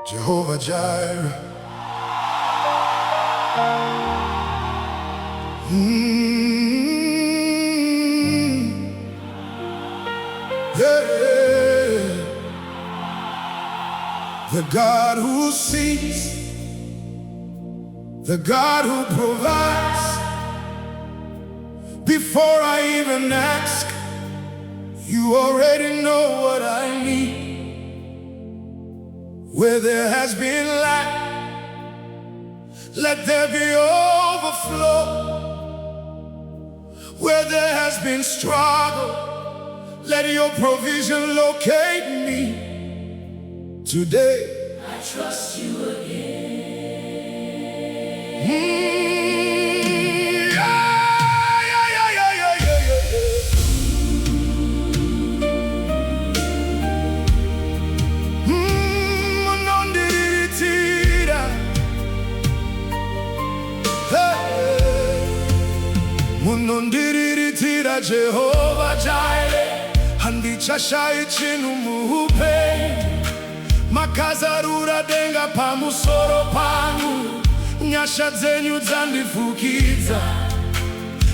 Jehovah Jireh. Yeah. The God who sees, the God who provides. Before I even ask, you already know what I need. Where there has been lack, let there be overflow. Where there has been struggle, let your provision locate me. Today, I trust you again. Munondiriritira. Munondiriritira, Jehovah Jireh. Handichashai chinu muhupe. Makazarura denga pamusoro pangu. Nyasha zenyu dzandifukidza.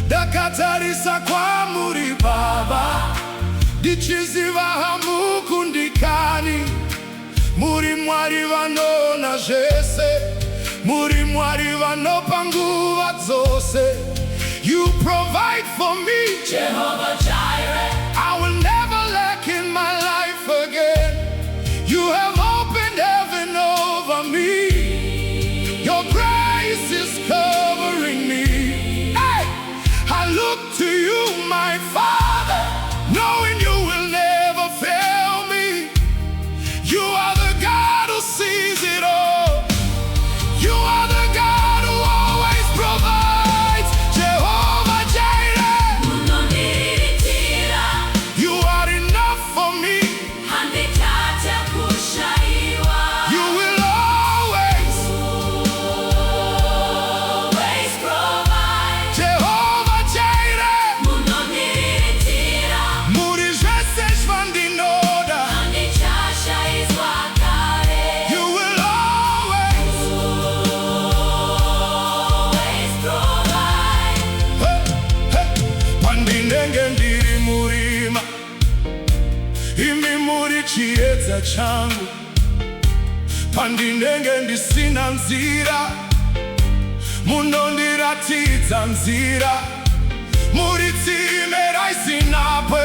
Dakatarisa kwa muri baba. Ndichiziva hamukundikani. Muri mwari vanona zvese. Muri mwari vanopa nguva dzose. You provide for me, Jehovah Jireh. I will never lack in my life again. You have opened heaven over me. Your grace is covering me. Hey, I look to you, my Father, knowing you will never fail me. You are the God who sees it all. You are the God who always provides. Jehovah Jireh. Munondiriritira. You are enough for me. Handikacha kushaiwa. You will always provide. Jehovah Jireh. Munondiriritira. Muri zvese zvandinoda. Handichasha izwakare. You will always provide. Hey, hey. Pandinenge ndiri murima, imi muri chiedza changu. Pandinenge ndisina nzira, munondiratidza nzira. Muri tsime raisinape,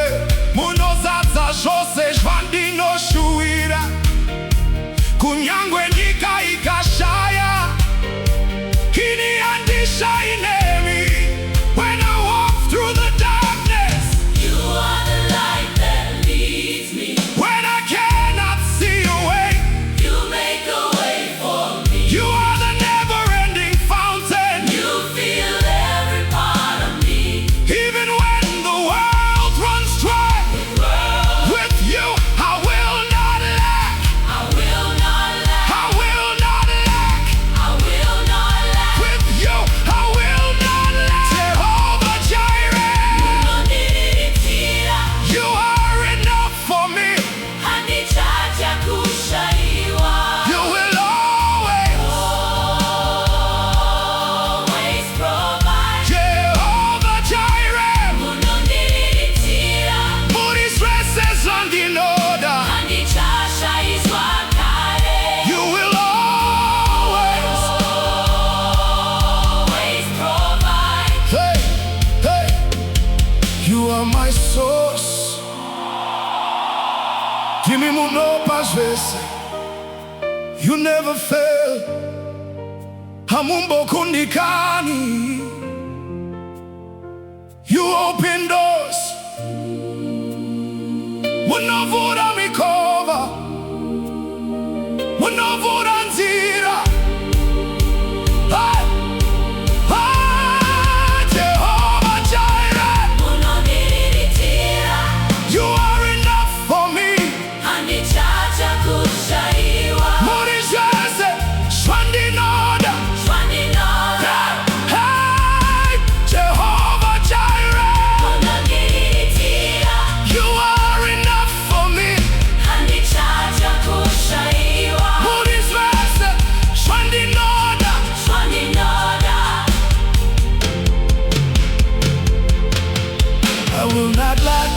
munozadza zvose zvandinoshuwira. Kunyangwe nyika ikashaya, ini handishainemi. When I walk through the darkness, You are the light that leads me. when I cannot see a way, You make a way for me. you are the never-ending fountain. You feel every part of me. Even when the world runs dry, World, with you I will not lack. I will not lack. I will not lack. I will not lack. With you I will not lack. Jehovah Jireh, Munondiriritira. you are enough for me. Handichacha kushaiwa. You will always provide. Jehovah Jireh. Munondiriritira. Muri zvese zvandinoda. Handichasha izwakare. You will always provide. Hey, hey. You are my source. Give me munopa zvese. You never fail. Hamumbokundikani. You open doors. Munovura mikova. Munovura nzira. Hey, hey, Jehovah Jireh. Munondiriritira. You are enough for me. Handichacha kushaiwa. Muri zvese zvandinoda. Shwaninoda. Hey, Jehovah Jireh. Munondiriritira. You are enough for me. Handichacha kushaiwa. Muri zvese I will not lack.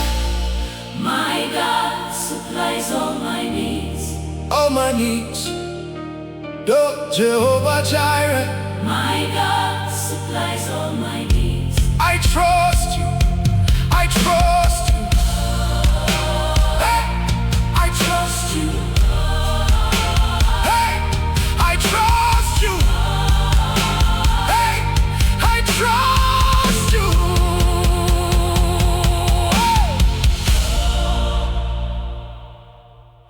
My God supplies all my needs. All my needs. Jehovah Jireh. My God supplies all my needs. I trust